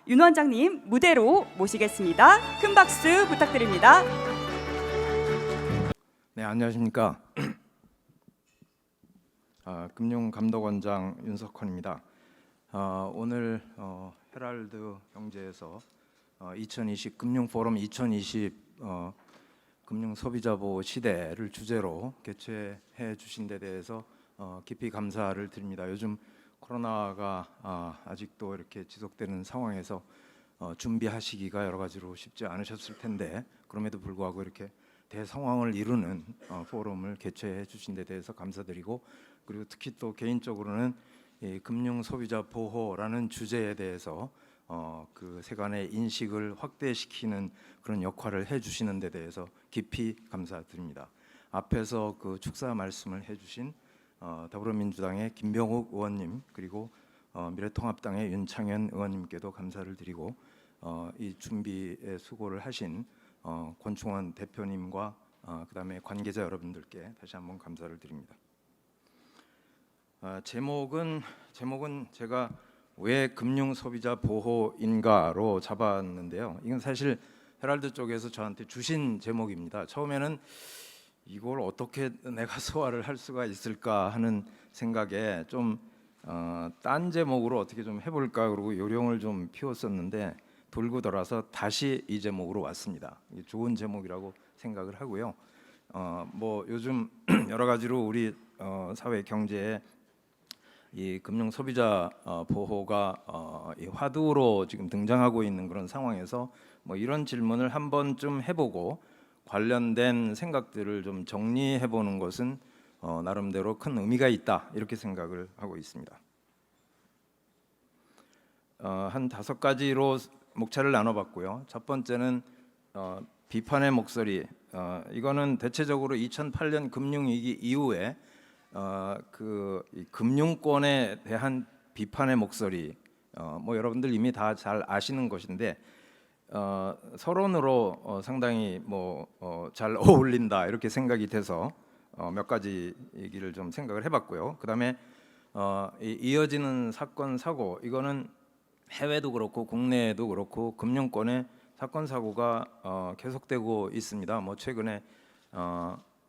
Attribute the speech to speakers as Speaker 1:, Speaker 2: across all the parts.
Speaker 1: 윤 원장님 무대로 모시겠습니다. 큰 박수 부탁드립니다.
Speaker 2: 네, 안녕하십니까. 금융감독원장 윤석헌입니다. 오늘 헤럴드 경제에서 2020 금융포럼 2020 금융소비자보호 시대를 주제로 개최해 주신 데 대해서 깊이 감사를 드립니다. 요즘 코로나가 아직도 이렇게 지속되는 상황에서 준비하시기가 여러 가지로 쉽지 않으셨을 텐데, 그럼에도 불구하고 이렇게 대성황을 이루는 포럼을 개최해 주신 데 대해서 감사드리고, 그리고 특히 또 개인적으로는 이 금융 소비자 보호라는 주제에 대해서 그 세간의 인식을 확대시키는 그런 역할을 해 주시는 데 대해서 깊이 감사드립니다. 앞에서 그 축사 말씀을 해 주신 더불어민주당의 김병욱 의원님, 그리고 미래통합당의 윤창현 의원님께도 감사를 드리고, 이 준비에 수고를 하신 권충원 대표님과 그다음에 관계자 여러분들께 다시 한번 감사를 드립니다. 제목은 제가 왜 금융 소비자 보호인가로 잡았는데요. 이건 사실 헤럴드 쪽에서 저한테 주신 제목입니다. 처음에는 이걸 어떻게 내가 소화를 할 수가 있을까 하는 생각에 좀 딴 제목으로 어떻게 좀 해볼까 그러고 요령을 좀 피웠었는데, 돌고 돌아서 다시 이 제목으로 왔습니다. 이게 좋은 제목이라고 생각을 하고요. 뭐 요즘 여러 가지로 우리 사회 경제에 이 금융 소비자 보호가 이 화두로 지금 등장하고 있는 그런 상황에서 뭐 이런 질문을 한번 좀 해보고 관련된 생각들을 좀 정리해 보는 것은 나름대로 큰 의미가 있다, 이렇게 생각을 하고 있습니다. 한 5가지로 목차를 나눠봤고요. 첫 번째는 비판의 목소리. 이거는 대체적으로 2008년 금융위기 이후에 그 금융권에 대한 비판의 목소리. 뭐 여러분들 이미 다 잘 아시는 것인데, 서론으로 상당히 잘 어울린다, 이렇게 생각이 돼서 몇 가지 얘기를 좀 생각을 해봤고요. 그다음에 이어지는 사건 사고, 이거는 해외도 그렇고 국내에도 그렇고 금융권의 사건 사고가 계속되고 있습니다. 뭐 최근에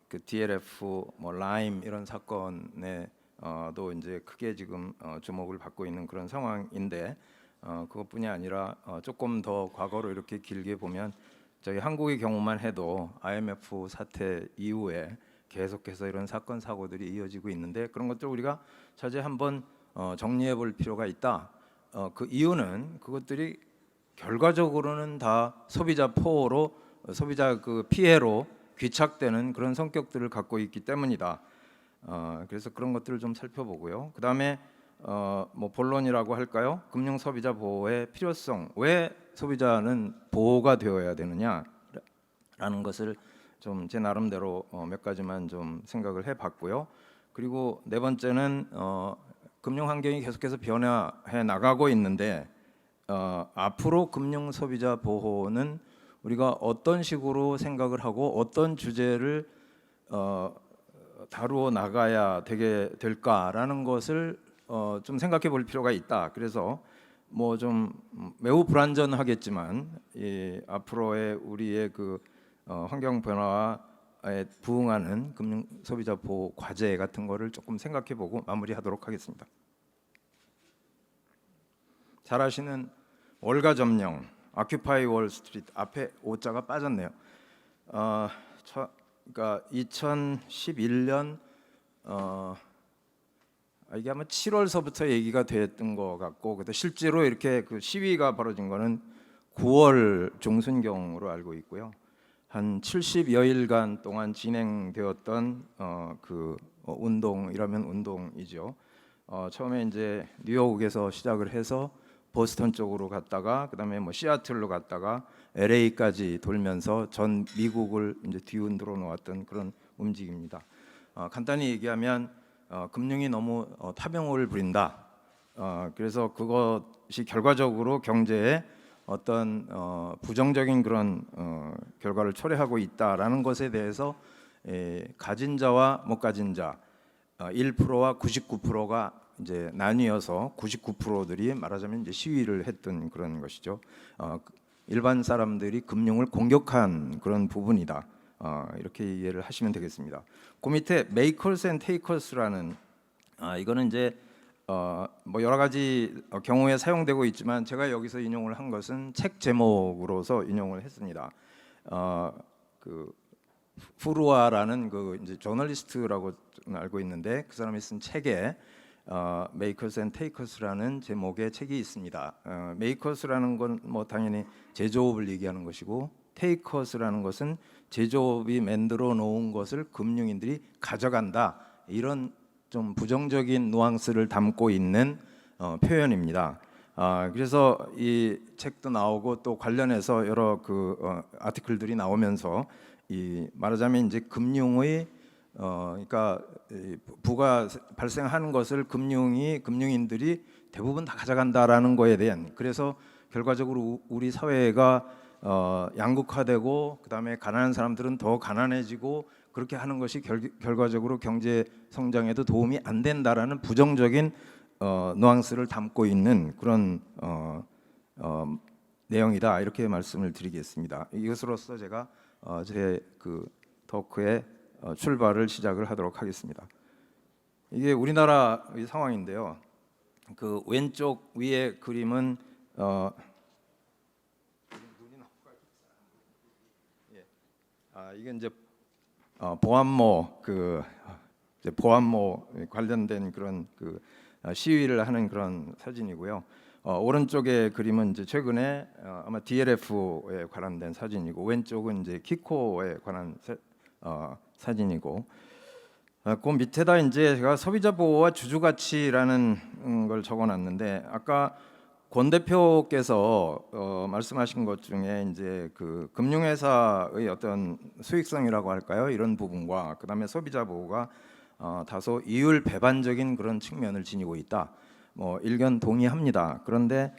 Speaker 2: 그 DLF, 뭐 라임 이런 사건에도 이제 크게 지금 주목을 받고 있는 그런 상황인데, 그것뿐이 아니라 조금 더 과거로 이렇게 길게 보면 저희 한국의 경우만 해도 IMF 사태 이후에 계속해서 이런 사건 사고들이 이어지고 있는데, 그런 것들 우리가 차제 한번 정리해 볼 필요가 있다. 그 이유는 그것들이 결과적으로는 다 소비자 포호로, 소비자 그 피해로 귀착되는 그런 성격들을 갖고 있기 때문이다. 그래서 그런 것들을 좀 살펴보고요. 그다음에 뭐 본론이라고 할까요? 금융 소비자 보호의 필요성, 왜 소비자는 보호가 되어야 되느냐라는 것을 좀 제 나름대로 몇 가지만 좀 생각을 해봤고요. 그리고 네 번째는 금융 환경이 계속해서 변화해 나가고 있는데, 앞으로 금융 소비자 보호는 우리가 어떤 식으로 생각을 하고 어떤 주제를 다루어 나가야 되게 될까라는 것을 좀 생각해 볼 필요가 있다. 그래서 뭐 좀 매우 불완전하겠지만 앞으로의 우리의 그 환경 변화에 부응하는 금융 소비자 보호 과제 같은 거를 조금 생각해 보고 마무리하도록 하겠습니다. 잘 아시는 월가 점령, 아큐파이 월 스트리트, 앞에 오자가 빠졌네요. 그러니까 2011년 이게 아마 7월서부터 얘기가 됐던 것 같고, 그때 실제로 이렇게 그 시위가 벌어진 거는 9월 중순경으로 알고 있고요. 한 70여일간 동안 진행되었던 그 운동이라면 운동이죠. 처음에 이제 뉴욕에서 시작을 해서 보스턴 쪽으로 갔다가, 그다음에 뭐 시애틀로 갔다가 LA까지 돌면서 전 미국을 이제 뒤흔들어 놓았던 그런 움직임입니다. 간단히 얘기하면 금융이 너무 탐욕을 부린다. 그래서 그것이 결과적으로 경제에 어떤 부정적인 그런 결과를 초래하고 있다라는 것에 대해서 가진 자와 못 가진 자, 1%와 99%가 이제 나뉘어서 99%들이 말하자면 이제 시위를 했던 그런 것이죠. 일반 사람들이 금융을 공격한 그런 부분이다. 이렇게 이해를 하시면 되겠습니다. 그 밑에 makers and takers라는 이거는 이제 뭐 여러 가지 경우에 사용되고 있지만 제가 여기서 인용을 한 것은 책 제목으로서 인용을 했습니다. 그 푸르아라는 그 이제 저널리스트라고 알고 있는데 그 사람이 쓴 책에 Makers and Takers라는 제목의 책이 있습니다. Makers라는 건 뭐 당연히 제조업을 얘기하는 것이고 Takers라는 것은 제조업이 만들어 놓은 것을 금융인들이 가져간다. 이런 좀 부정적인 뉘앙스를 담고 있는 표현입니다. 그래서 이 책도 나오고 또 관련해서 여러 그 아티클들이 나오면서 이 말하자면 이제 금융의 그러니까 부가 발생하는 것을 금융인들이 대부분 다 가져간다라는 거에 대한 그래서 결과적으로 우리 사회가 양극화되고 그다음에 가난한 사람들은 더 가난해지고 그렇게 하는 것이 결과적으로 경제 성장에도 도움이 안 된다라는 부정적인 뉘앙스를 담고 있는 그런 내용이다 이렇게 말씀을 드리겠습니다. 이것으로서 제가 제 그 토크의 출발을 시작을 하도록 하겠습니다. 이게 우리나라의 상황인데요. 그 왼쪽 위에 그림은 이게 이제 보안모 이제 보안모 관련된 그런 그 시위를 하는 그런 사진이고요. 오른쪽의 그림은 이제 최근에 아마 DLF에 관련된 사진이고 왼쪽은 이제 키코에 관한 사진이고 그 밑에다 이제 제가 소비자 보호와 주주 가치라는 걸 적어놨는데 아까 권 대표께서 말씀하신 것 중에 이제 그 금융회사의 어떤 수익성이라고 할까요? 이런 부분과 그다음에 소비자 보호가 다소 이율 배반적인 그런 측면을 지니고 있다. 뭐 일견 동의합니다. 그런데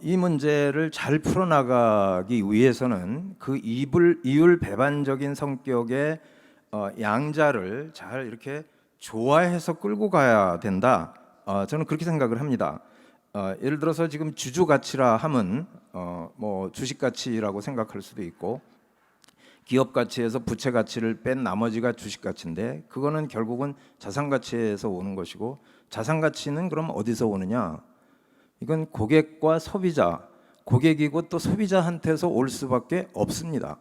Speaker 2: 이 문제를 잘 풀어나가기 위해서는 그 이율 배반적인 성격의 양자를 잘 이렇게 조화해서 끌고 가야 된다. 저는 그렇게 생각을 합니다. 예를 들어서 지금 주주 가치라 함은 뭐 주식 가치라고 생각할 수도 있고 기업 가치에서 부채 가치를 뺀 나머지가 주식 가치인데 그거는 결국은 자산 가치에서 오는 것이고 자산 가치는 그럼 어디서 오느냐? 이건 고객과 소비자, 고객이고 또 소비자한테서 올 수밖에 없습니다.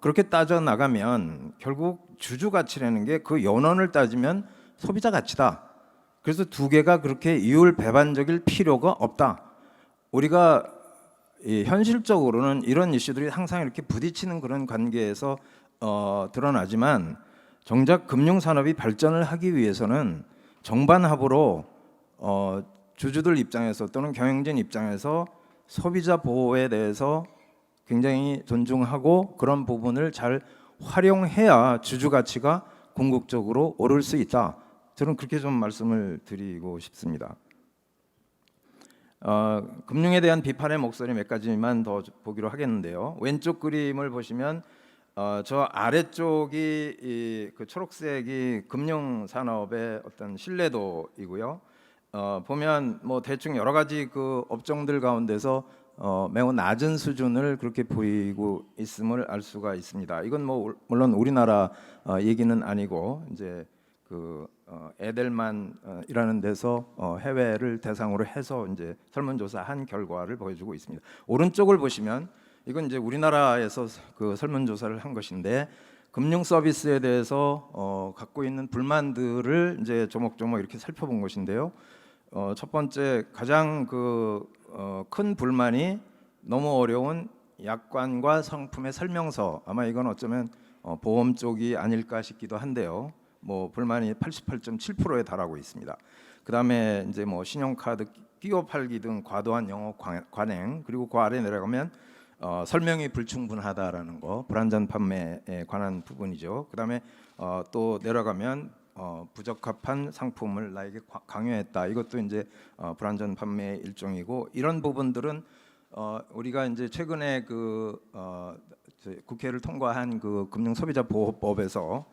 Speaker 2: 그렇게 따져 나가면 결국 주주 가치라는 게 그 연원을 따지면 소비자 가치다. 그래서 두 개가 그렇게 이율 배반적일 필요가 없다. 우리가 현실적으로는 이런 이슈들이 항상 이렇게 부딪히는 그런 관계에서 드러나지만 정작 금융산업이 발전을 하기 위해서는 정반합으로 주주들 입장에서 또는 경영진 입장에서 소비자 보호에 대해서 굉장히 존중하고 그런 부분을 잘 활용해야 주주 가치가 궁극적으로 오를 수 있다. 저는 그렇게 좀 말씀을 드리고 싶습니다. 금융에 대한 비판의 목소리 몇 가지만 더 보기로 하겠는데요. 왼쪽 그림을 보시면 저 아래쪽이 그 초록색이 금융 산업의 어떤 신뢰도이고요. 보면 뭐 대충 여러 가지 그 업종들 가운데서 매우 낮은 수준을 그렇게 보이고 있음을 알 수가 있습니다. 이건 뭐 물론 우리나라 얘기는 아니고 이제 그 에델만이라는 데서 해외를 대상으로 해서 이제 설문조사한 결과를 보여주고 있습니다. 오른쪽을 보시면 이건 이제 우리나라에서 그 설문조사를 한 것인데 금융 서비스에 대해서 갖고 있는 불만들을 이제 조목조목 이렇게 살펴본 것인데요. 첫 번째 가장 큰 불만이 너무 어려운 약관과 상품의 설명서. 아마 이건 어쩌면 보험 쪽이 아닐까 싶기도 한데요. 뭐 불만이 88.7%에 달하고 있습니다. 그다음에 이제 뭐 신용카드 끼워 팔기 등 과도한 영업 관행 그리고 그 아래 내려가면 설명이 불충분하다라는 거 불완전 판매에 관한 부분이죠. 그다음에 또 내려가면 부적합한 상품을 나에게 강요했다. 이것도 이제 불완전 판매의 일종이고 이런 부분들은 우리가 이제 최근에 국회를 통과한 그 금융소비자보호법에서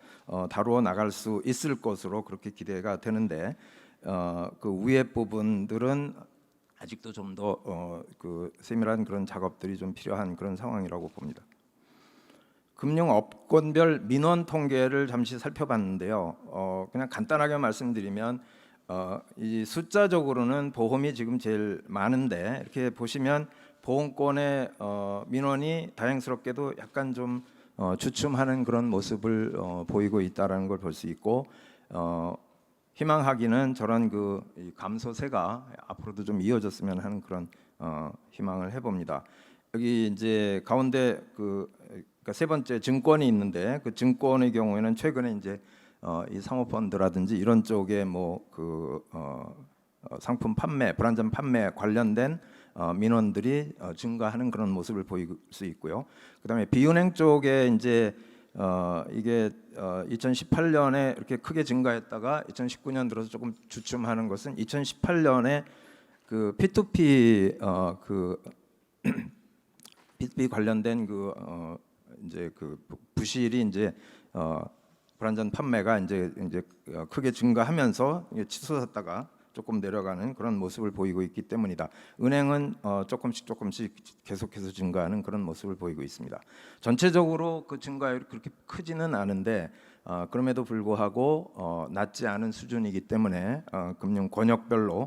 Speaker 2: 다루어 나갈 수 있을 것으로 그렇게 기대가 되는데 그 위에 부분들은 아직도 좀 더 그 세밀한 그런 작업들이 좀 필요한 그런 상황이라고 봅니다. 금융업권별 민원 통계를 잠시 살펴봤는데요. 그냥 간단하게 말씀드리면 이 숫자적으로는 보험이 지금 제일 많은데 이렇게 보시면 보험권의 민원이 다행스럽게도 약간 좀 주춤하는 그런 모습을 보이고 있다라는 걸 볼 수 있고 희망하기는 저런 이 감소세가 앞으로도 좀 이어졌으면 하는 그런 희망을 해봅니다. 여기 이제 가운데 그러니까 세 번째 증권이 있는데 그 증권의 경우에는 최근에 이제 이 사모펀드라든지 이런 쪽에 상품 판매, 불안전 판매 관련된 민원들이 증가하는 그런 모습을 보일 수 있고요. 그다음에 비은행 쪽에 이제 이게 2018년에 이렇게 크게 증가했다가 2019년 들어서 조금 주춤하는 것은 2018년에 그 P2P P2P 관련된 이제 부실이 이제 불안전 판매가 이제 크게 증가하면서 치솟았다가 조금 내려가는 그런 모습을 보이고 있기 때문이다. 은행은 조금씩 계속해서 증가하는 그런 모습을 보이고 있습니다. 전체적으로 그 증가율이 그렇게 크지는 않은데 그럼에도 불구하고 낮지 않은 수준이기 때문에 금융 권역별로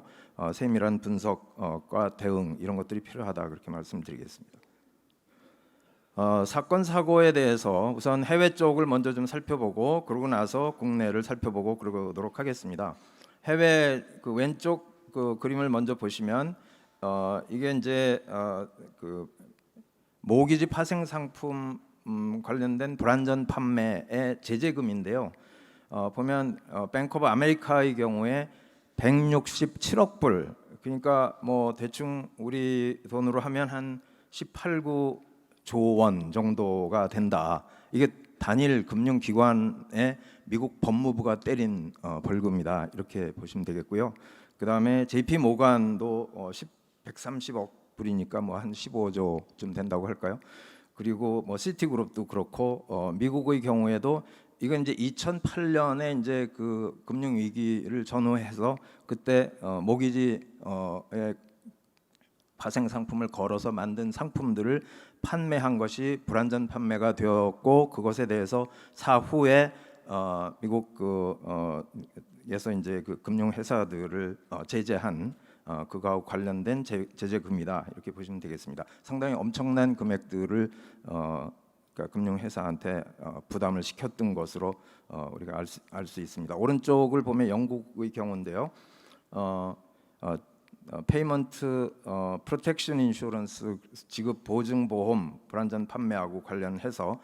Speaker 2: 세밀한 분석과 대응 이런 것들이 필요하다 그렇게 말씀드리겠습니다. 사건 사고에 대해서 우선 해외 쪽을 먼저 좀 살펴보고 그러고 나서 국내를 살펴보고 그러도록 하겠습니다. 해외 그 왼쪽 그 그림을 먼저 보시면 이게 이제 모기지 파생 상품 관련된 불안전 판매의 제재금인데요. 보면 뱅크 오브 아메리카의 경우에 167억 불, 그러니까 뭐 대충 우리 돈으로 하면 한 18조 원 정도가 된다. 이게 단일 금융기관에 미국 법무부가 때린 벌금이다 이렇게 보시면 되겠고요. 그 다음에 JP 모간도 130억 불이니까 뭐 한 15조쯤 된다고 할까요? 그리고 뭐 시티그룹도 그렇고 미국의 경우에도 이건 이제 2008년에 이제 그 금융 위기를 전후해서 그때 모기지의 파생 상품을 걸어서 만든 상품들을 판매한 것이 불안전 판매가 되었고 그것에 대해서 사후에 미국에서 이제 그 금융 회사들을 제재한 그거와 관련된 제재금이다 이렇게 보시면 되겠습니다. 상당히 엄청난 금액들을 그러니까 금융 회사한테 부담을 시켰던 것으로 우리가 알 수 있습니다. 오른쪽을 보면 영국의 경우인데요. 페이먼트 프로텍션 인슈런스 지급 보증 보험 불안전 판매하고 관련해서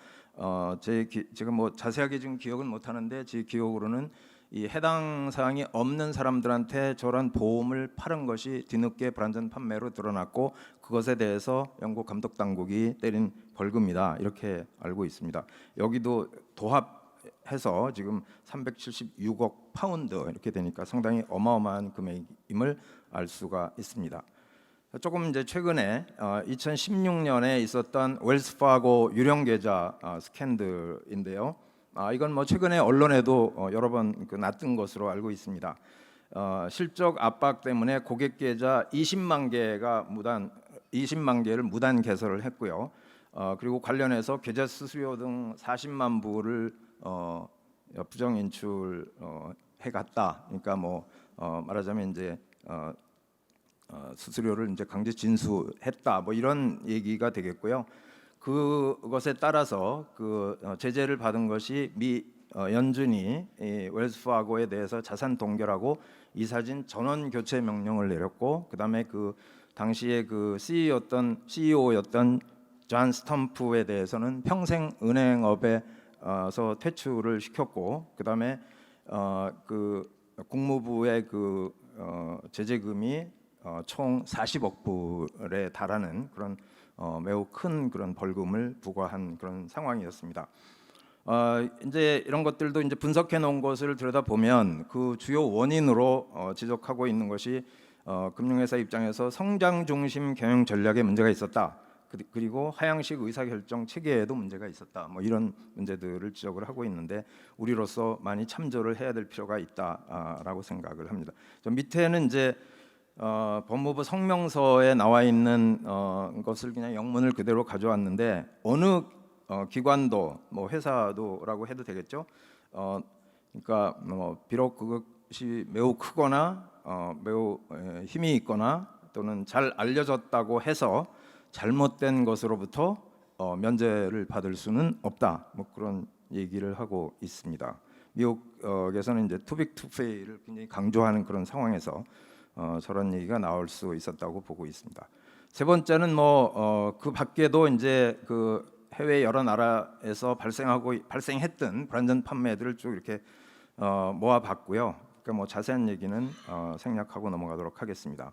Speaker 2: 제가 뭐 자세하게 지금 기억은 못 하는데 제 기억으로는 이 해당 사항이 없는 사람들한테 저런 보험을 팔은 것이 뒤늦게 불안전 판매로 드러났고 그것에 대해서 영국 감독 당국이 때린 벌금이다 이렇게 알고 있습니다. 여기도 도합해서 지금 376억 파운드 이렇게 되니까 상당히 어마어마한 금액임을 알 수가 있습니다. 조금 이제 최근에 2016년에 있었던 웰스파고 유령 계좌 스캔들인데요. 이건 뭐 최근에 언론에도 여러 번 났던 것으로 알고 있습니다. 실적 압박 때문에 고객 계좌 20만 개를 무단 개설을 했고요. 그리고 관련해서 계좌 수수료 등 40만 불을 부정 인출해 갔다. 그러니까 뭐 말하자면 이제 수수료를 이제 강제 진수했다. 뭐 이런 얘기가 되겠고요. 그것에 따라서 제재를 받은 것이 미 연준이 웰스파고에 대해서 자산 동결하고 이사진 전원 교체 명령을 내렸고 그다음에 그 당시에 그 CEO였던 존 스텀프에 대해서는 평생 은행업에서 퇴출을 시켰고 그다음에 그 국무부의 제재금이 총 40억 불에 달하는 그런 매우 큰 그런 벌금을 부과한 그런 상황이었습니다. 이제 이런 것들도 이제 분석해 놓은 것을 들여다 보면 그 주요 원인으로 지적하고 있는 것이 금융회사 입장에서 성장 중심 경영 전략에 문제가 있었다. 그리고 하향식 의사결정 체계에도 문제가 있었다. 뭐 이런 문제들을 지적을 하고 있는데 우리로서 많이 참조를 해야 될 필요가 있다라고 생각을 합니다. 저 밑에는 이제 법무부 성명서에 나와 있는 것을 그냥 영문을 그대로 가져왔는데 어느 기관도 뭐 회사도라고 해도 되겠죠. 그러니까 비록 그것이 매우 크거나 매우 힘이 있거나 또는 잘 알려졌다고 해서 잘못된 것으로부터 면제를 받을 수는 없다. 뭐 그런 얘기를 하고 있습니다. 미국에서는 이제 too big to fail을 굉장히 강조하는 그런 상황에서 저런 얘기가 나올 수 있었다고 보고 있습니다. 세 번째는 뭐 그 밖에도 이제 그 해외 여러 나라에서 발생했던 불안전 판매들을 쭉 이렇게 모아봤고요. 그러니까 뭐 자세한 얘기는 생략하고 넘어가도록 하겠습니다.